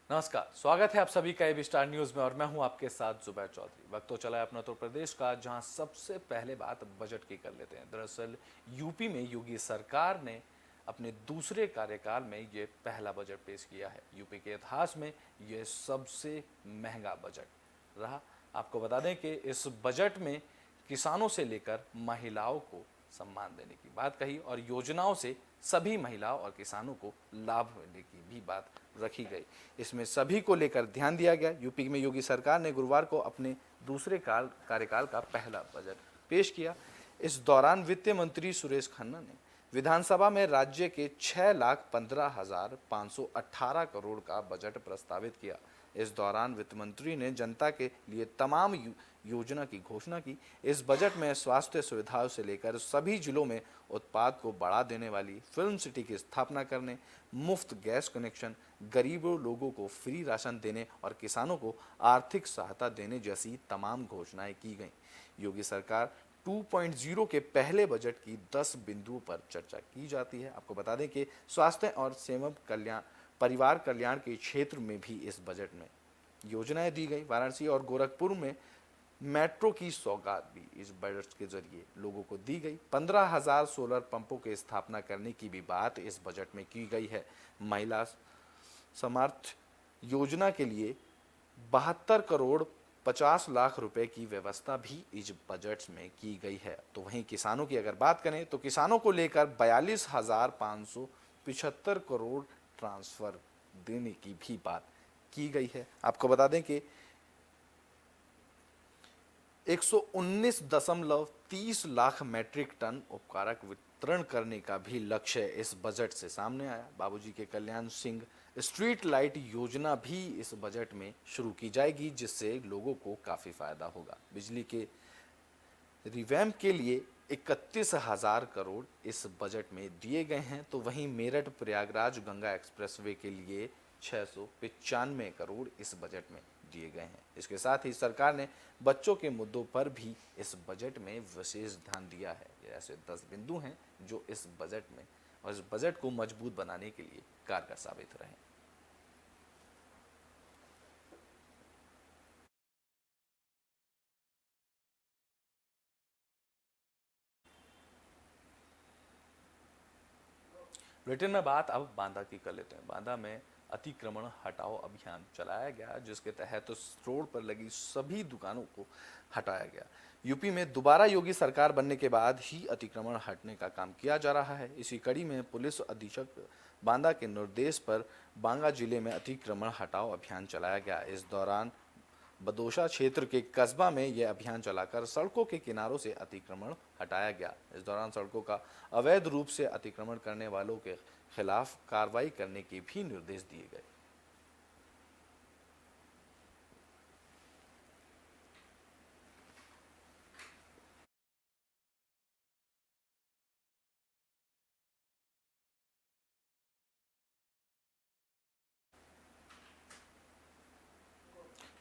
नमस्कार, स्वागत है आप सभी का एबी स्टार न्यूज में और मैं हूं आपके साथ जुबैर चौधरी। वक्त तो चला है अपना उत्तर प्रदेश का, जहां सबसे पहले बात बजट की कर लेते हैं। दरअसल यूपी में योगी सरकार ने अपने दूसरे कार्यकाल में ये पहला बजट पेश किया है। यूपी के इतिहास में ये सबसे महंगा बजट रहा। आपको बता दें कि इस बजट में किसानों से लेकर महिलाओं को सम्मान देने की बात कही और योजनाओं से सभी महिलाओं और किसानों को लाभ मिलने की भी बात रखी गई। इसमें सभी को लेकर ध्यान दिया गया। यूपी में योगी सरकार ने गुरुवार को अपने दूसरे कार्यकाल का पहला बजट पेश किया। इस दौरान वित्त मंत्री सुरेश खन्ना ने विधानसभा में राज्य के 6,15,518 करोड़ का बजट प्रस्तावित किया। इस दौरान वित्त मंत्री ने जनता के लिए तमाम योजना की घोषणा की। इस बजट में स्वास्थ्य सुविधाओं से लेकर सभी जिलों में उत्पाद को बढ़ा देने वाली फिल्म सिटी की स्थापना करने, मुफ्त गैस कनेक्शन, गरीबों लोगों को फ्री राशन देने और किसानों को आर्थिक सहायता देने जैसी तमाम घोषणाएं की गईं। योगी सरकार 2.0 के पहले बजट की 10 बिंदुओं पर चर्चा की जाती है। आपको बता दें कि स्वास्थ्य और परिवार कल्याण के क्षेत्र में भी इस बजट में योजनाएं दी गई। वाराणसी और गोरखपुर में मेट्रो की सौगात भी इस बजट के जरिए लोगों को दी गई। 15,000 सोलर पंपों की स्थापना करने की भी बात इस बजट में की गई है। महिला समर्थ योजना के लिए 72 करोड़ 50 लाख रुपए की व्यवस्था भी इस बजट में की गई है। तो वहीं किसानों की अगर बात करें तो किसानों को लेकर 42,575 करोड़ ट्रांसफर देने की भी बात की गई है। आपको बता दें कि 119.30 लाख मैट्रिक टन उपकारक वितरण करने का भी लक्ष्य इस बजट से सामने आया। बाबूजी के कल्याण सिंह स्ट्रीट लाइट योजना भी इस बजट में शुरू की जाएगी, जिससे लोगों को काफी फायदा होगा। बिजली के रिवैम्प के लिए 31,000 करोड़ इस बजट में दिए गए हैं। तो वहीं मेरठ प्रयागराज गंगा एक्सप्रेसवे के लिए 695 करोड़ इस बजट में दिए गए हैं। इसके साथ ही सरकार ने बच्चों के मुद्दों पर भी इस बजट में विशेष ध्यान दिया है। ये ऐसे 10 बिंदु हैं जो इस बजट में और इस बजट को मजबूत बनाने के लिए कारगर साबित रहे। बुलेटिन में बात अब बांदा की कर लेते हैं। बांदा में अतिक्रमण हटाओ अभियान चलाया गया, जिसके तहत उस रोड पर लगी सभी दुकानों को हटाया गया। यूपी में दोबारा योगी सरकार बनने के बाद ही अतिक्रमण हटने का काम किया जा रहा है। इसी कड़ी में पुलिस अधीक्षक बांदा के निर्देश पर बांदा जिले में अतिक्रमण हटाओ अभियान चलाया गया। इस दौरान बदोशा क्षेत्र के कस्बा में यह अभियान चलाकर सड़कों के किनारों से अतिक्रमण हटाया गया। इस दौरान सड़कों का अवैध रूप से अतिक्रमण करने वालों के खिलाफ कार्रवाई करने के भी निर्देश दिए गए।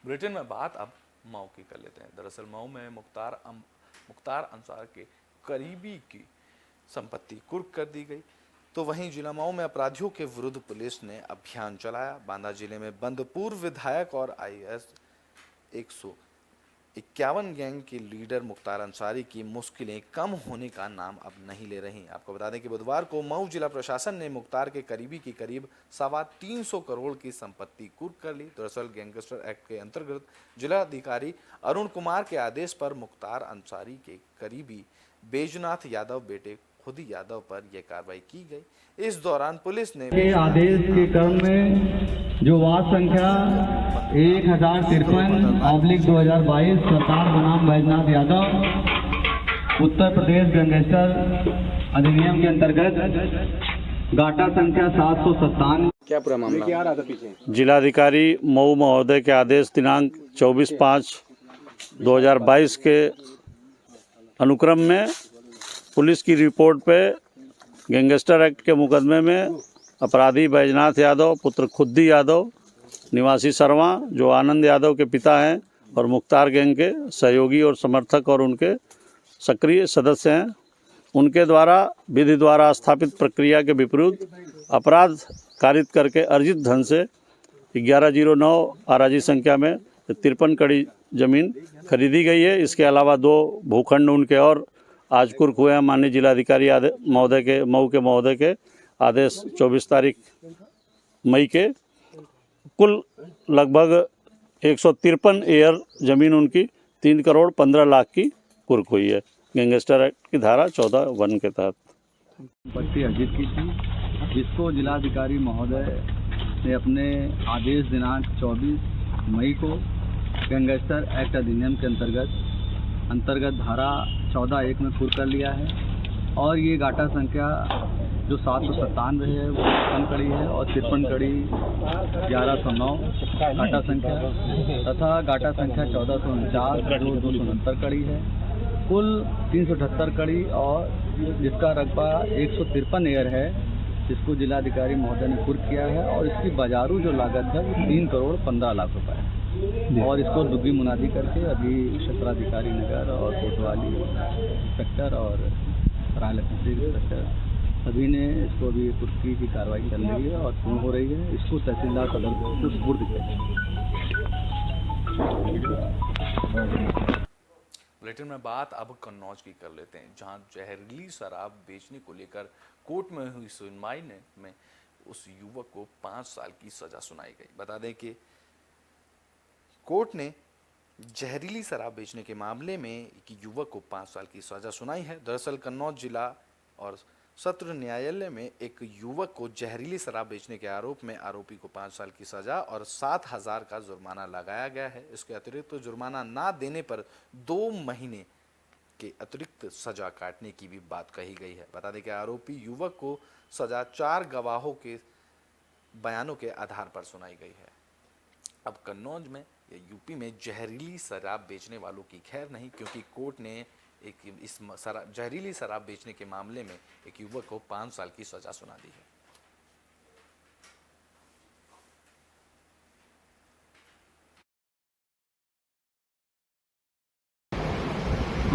बुलेटिन में बात अब मऊ की कर लेते हैं। दरअसल मऊ में मुख्तार अंसार के करीबी की संपत्ति कुर्क कर दी गई। तो वहीं जिला मऊ में अपराधियों के विरुद्ध पुलिस ने अभियान चलाया। बांदा जिले में बंद पूर्व विधायक और IAS 151 गैंग के लीडर मुख्तार अंसारी की मुश्किलें कम होने का नाम अब नहीं ले रही। आपको बता दें कि बुधवार को मऊ जिला प्रशासन ने मुख्तार के करीबी की करीब 325 करोड़ की संपत्ति कुर्क कर ली। दरअसल गैंगस्टर एक्ट के अंतर्गत जिलाधिकारी अरुण कुमार के आदेश पर मुख्तार अंसारी के करीबी बैजनाथ यादव बेटे खुदी यादव पर यह कार्रवाई की गई। इस दौरान पुलिस ने आदेश के क्रम में जो वार्ड संख्या 1053/2022 सरकार बनाम बैजनाथ यादव उत्तर प्रदेश गैंगस्टर अधिनियम के अंतर्गत गाटा संख्या 797 क्या पूरा मामला क्या रहा था पीछे? जिलाधिकारी मऊ महोदय के आदेश दिनांक 24/5/2022 के अनुक्रम में पुलिस की रिपोर्ट पे गैंगस्टर एक्ट के मुकदमे में अपराधी बैजनाथ यादव पुत्र खुद्दी यादव निवासी सरवा, जो आनंद यादव के पिता हैं और मुख्तार गैंग के सहयोगी और समर्थक और उनके सक्रिय सदस्य हैं, उनके द्वारा विधि द्वारा स्थापित प्रक्रिया के विपरीत अपराध कारित करके अर्जित धन से 1109 आराजी संख्या में 53 कड़ी जमीन खरीदी गई है। इसके अलावा 2 भूखंड उनके और आज कुर्क हुए हैं माननीय जिलाधिकारी मऊ के महोदय के आदेश 24 तारीख मई के। कुल लगभग 153 एकड़ जमीन उनकी 3 करोड़ 15 लाख की कुर्क हुई है गैंगस्टर एक्ट की धारा 14(1) के तहत। संपत्ति अर्जित की थी, जिसको जिलाधिकारी महोदय ने अपने आदेश दिनांक 24 मई को गैंगस्टर एक्ट अधिनियम के अंतर्गत धारा 14(1) में कुर्क कर लिया है। और ये गाटा संख्या जो 797 है वो 55 कड़ी है और 53 कड़ी 1109 गाटा संख्या तथा गाटा संख्या 1449 जो 269 कड़ी है। कुल 378 कड़ी और जिसका रकबा 153 एकड़ है, जिसको जिलाधिकारी महोदय ने कुर्क किया है। और इसकी बाजारू जो लागत है वो 3 करोड़ 15 लाख रुपए है। और इसको दुग्गी मुनादी करके अभी क्षेत्राधिकारी नगर और कोतवाली इंस्पेक्टर और राय लखनपुर इंस्पेक्टर सभी ने इसको अभी कुर्की की कार्रवाई चल रही है और पूर्ण हो रही है। इसको तहसीलदार सदर को सुपुर्द किया। बुलेटिन में बात अब कन्नौज की कर लेते हैं, जहां जहरीली शराब बेचने को लेकर कोर्ट में हुई सुनवाई में उस युवक को 5 साल की सजा सुनाई गई। बता दें कि कोर्ट ने जहरीली शराब बेचने के मामले में एक युवक को 5 साल की सजा सुनाई है। दरअसल कन्नौज जिला और सत्र न्यायालय में एक युवक को जहरीली शराब बेचने के आरोप में आरोपी को 5 साल की सजा और 7,000 का जुर्माना लगाया गया है। इसके अतिरिक्त जुर्माना ना देने पर 2 महीने के अतिरिक्त सजा काटने की भी बात कही गई है। बता दें कि आरोपी युवक को सजा 4 गवाहों के बयानों के आधार पर सुनाई गई है। अब कन्नौज में या यूपी में जहरीली शराब बेचने वालों की खैर नहीं, क्योंकि कोर्ट ने इस जहरीली शराब बेचने के मामले में एक युवक को 5 साल की सजा सुना दी है।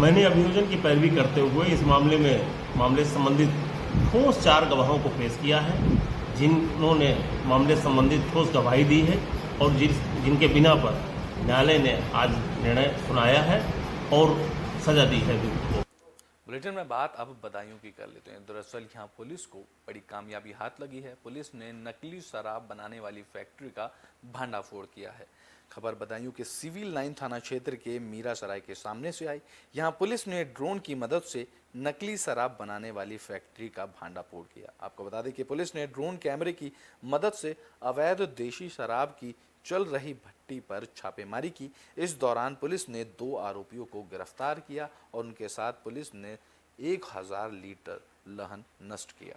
मैंने अभियोजन की पैरवी करते हुए इस मामले से संबंधित ठोस 4 गवाहों को पेश किया है, जिन्होंने मामले संबंधित ठोस गवाही दी है और जिनके बिना पर न्यायालय ने आज निर्णय सुनाया है और सजा दी है। बुलेटिन में बात अब बदायूं की कर लेते हैं। दरअसल यहाँ पुलिस को बड़ी कामयाबी हाथ लगी है। पुलिस ने नकली शराब बनाने वाली फैक्ट्री का भंडाफोड़ किया है। खबर बदायूं के सिविल लाइन थाना क्षेत्र के मीरा सराय के सामने से आई। यहाँ पुलिस ने ड्रोन की मदद से नकली शराब बनाने वाली फैक्ट्री का भंडाफोड़ किया। आपको बता दें कि पुलिस ने ड्रोन कैमरे की मदद से अवैध देशी शराब की चल रही भट्टी पर छापेमारी की। इस दौरान पुलिस ने 2 आरोपियों को गिरफ्तार किया और उनके साथ पुलिस ने 1000 लीटर लहन नष्ट किया।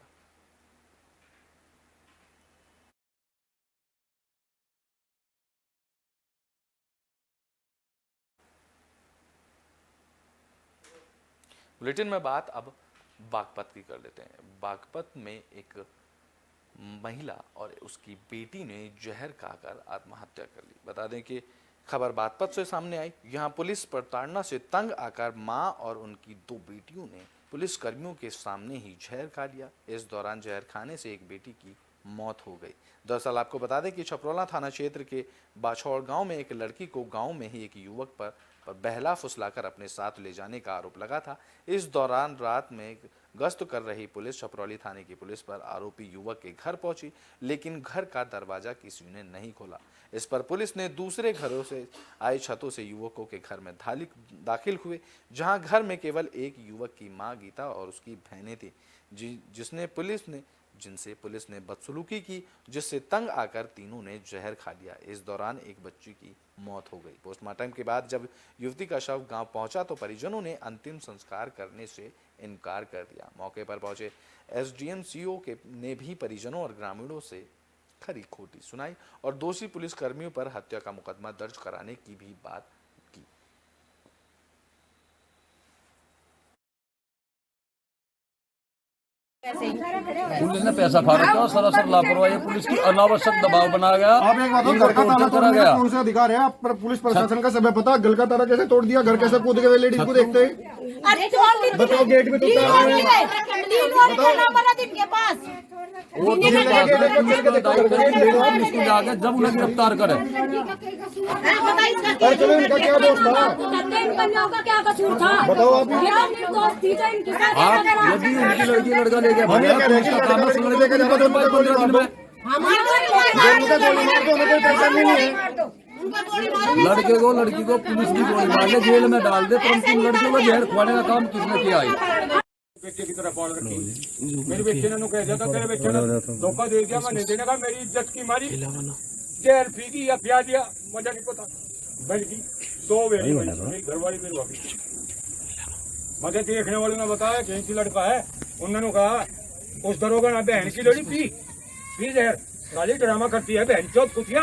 बुलेटिन में बात अब बागपत की कर लेते हैं। बागपत में एक महिला और उसकी बेटी ने जहर खाकर आत्महत्या कर ली। बता दें कि खबर बागपत से सामने आई। यहां पुलिस प्रताड़ना से तंग आकर मां और उनकी 2 बेटियों ने पुलिस कर्मियों के सामने ही जहर खा लिया। इस दौरान जहर खाने से एक बेटी की मौत हो गई। दरअसल आपको बता दें कि छपरौला थाना क्षेत्र के बाछौड़ गांव में एक लड़की को गांव में ही एक युवक पर बहला फुसलाकर अपने साथ ले जाने का आरोप लगा था। इस दौरान रात में गश्त कर रही पुलिस छपरौली थाने की पुलिस पर आरोपी युवक के घर पहुंची, लेकिन घर का दरवाजा किसी ने नहीं खोला। इस पर पुलिस ने दूसरे घरों से आए छतों से युवकों के घर में दाखिल हुए, जहां घर में केवल एक युवक की मां गीता और उसकी बहनें थी, जिनसे पुलिस ने बदसलूकी की, जिससे तंग आकर तीनों ने जहर खा लिया। इस दौरान एक बच्ची की मौत हो गई। पोस्टमार्टम के बाद जब युवती का शव गांव पहुंचा तो परिजनों ने अंतिम संस्कार करने से इनकार कर दिया। मौके पर पहुंचे एसडीएम सीओ ने भी परिजनों और ग्रामीणों से खरी खोटी सुनाई और दोषी पुलिस कर्मियों पर हत्या का मुकदमा दर्ज कराने की भी बात की। पुलिस ने पैसा फाड़ा और सरासर लापरवाही पुलिस की अनावश्यक दबाव बनाया गया। आप एक बात घर का ताला तोड़ने का कौन सा अधिकार है? आप पुलिस प्रशासन का सब पता, घर का ताला कैसे तोड़ दिया, घर कैसे कूद के लेडीज को देखते हैं? बताओ गेट में तो और पुलिस को जाके जब उन्हें गिरफ्तार करे। अरे चलो इनका क्या दोष था क्या कसूर था बताओ आप। आप यदि उनकी लड़की लड़का ले गए भले पुलिस का काम है, लड़के का 15 दिन में लड़के को लड़की को पुलिस की गोली मार के जेल में डाल दे, परंतु लड़कियों को जहर खुआने का काम किसने किया है? बेटे की तरह पाल रखी मेरे बेटे ने कह दिया था तेरे बेटे ने धोखा दे दिया, मैं नहीं देने का, मेरी इज्जत की मारी जहर पी दी या पिया दिया, मजा नहीं पता बल्कि 2 बेटी मेरी घरवाली मेरी वापस मजे देखने वालों ने बताया कहीं की लड़का है, उन्होंने कहा उस दरोगा ना बहन की लड़ी पी जहर, साली ड्रामा करती है बहन चौथ कुतिया।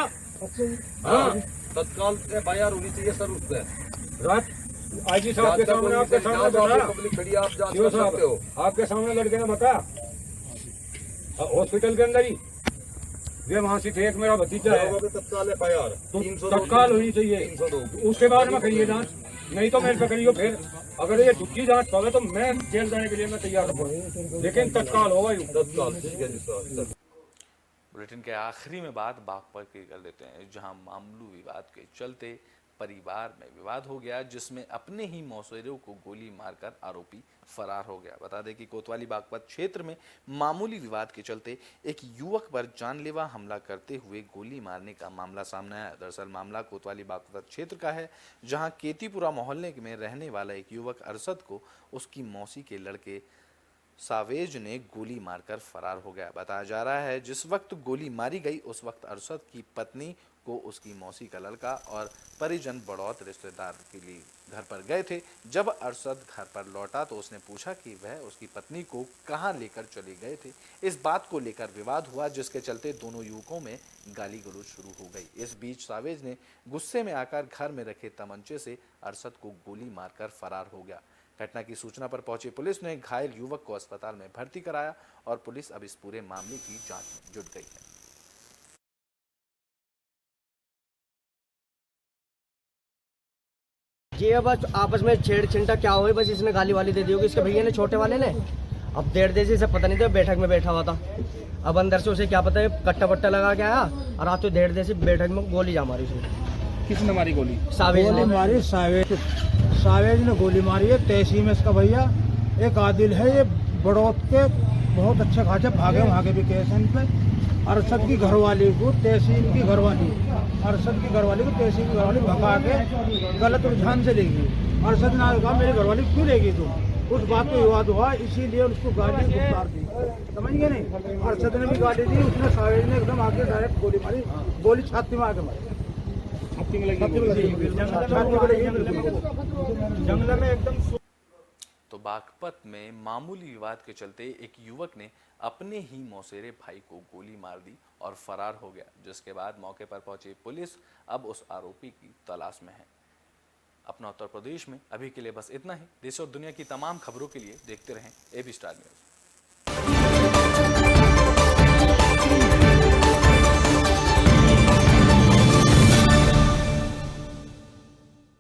हाँ तत्काल FIR होनी चाहिए सर उस पर। रात आईजी साहब के सामने आपके सामने बताया, पब्लिक खड़ी आप जांच जीओ कर सकते हो। साहब आपके सामने लड़के ने बताया हॉस्पिटल के अंदर ही वे वहाँ से थे, एक मेरा भतीजा है, तत्काल FIR तो तत्काल होनी चाहिए, उसके बाद में करिए जांच, नहीं तो मेरे पे करिए। फिर अगर ये झूठी जांच पावे तो मैं जेल जाने के लिए मैं तैयार हूँ, लेकिन तत्काल होगा ही तत्काल। ठीक है जी सर। बुलेटिन के आखिरी में बात बागपत की कर देते हैं, जहां मामूली विवाद के चलते परिवार में विवाद हो गया, जिसमें अपने ही मौसेरों को गोली मारकर आरोपी फरार हो गया। बता दें कि कोतवाली बागपत क्षेत्र में मामूली विवाद के चलते एक युवक पर जानलेवा हमला करते हुए गोली मारने का मामला सामने आया। दरअसल मामला कोतवाली बागपत क्षेत्र का है, जहां केतीपुरा मोहल्ले में रहने वाला एक युवक अरशद को उसकी मौसी के लड़के सावेज ने गोली मारकर फरार हो गया। बताया जा रहा है जिस वक्त गोली मारी गई उस वक्त अरशद की पत्नी को उसकी मौसी का लड़का और परिजन बड़ौत रिश्तेदार के लिए घर पर गए थे। जब अरशद घर पर लौटा तो उसने पूछा कि वह उसकी पत्नी को कहां लेकर चले गए थे। इस बात को लेकर विवाद हुआ, जिसके चलते दोनों युवकों में गाली गलौज शुरू हो गई। इस बीच सावेज ने गुस्से में आकर घर में रखे तमंचे से अरशद को गोली मारकर फरार हो गया। घटना की सूचना पर पहुंची पुलिस ने घायल युवक को अस्पताल में भर्ती कराया और पुलिस अब इस पूरे मामले की जांच में जुट गई है। ये बस आपस में छेड़छिंटा क्या हुई, बस इसने गाली वाली दे दी होगी इसके भैया ने, छोटे वाले ने। अब देर देर से पता नहीं था, बैठक में बैठा हुआ था। अब अंदर से उसे क्या पता है कट्टा वट्टा लगा के आया और रात को देर देर से बैठक में गोली जा मारी उसने। किसने मारी गोली? सावेज ने मारी। सावेज ने गोली मारी है। तहसील में इसका भैया एक आदिल है, ये बड़ौत के बहुत अच्छे खासे भागे वहाँ के भी केस हैं इन पे। अरशद की घरवाली को तहसील की घरवाली, अरशद की घरवाली को तहसील की घरवाली भगा के गलत रुझान से ले गई। अरशद ने कहा मेरी घरवाली क्यों ले गई तुम, उस बात पे विवाद हुआ, इसीलिए उसको गाली उतार दी। समझ गए नहीं? अरशद ने भी गाली दी, उसने सावेज ने एकदम आके डायरेक्ट गोली मारी, गोली छाती में आके मारी। जंगल में एकदम। तो बागपत में मामूली विवाद के चलते एक युवक ने अपने ही मौसेरे भाई को गोली मार दी और फरार हो गया, जिसके बाद मौके पर पहुंची पुलिस अब उस आरोपी की तलाश में है। अपना उत्तर प्रदेश में अभी के लिए बस इतना ही। देश और दुनिया की तमाम खबरों के लिए देखते रहें AB स्टार न्यूज़।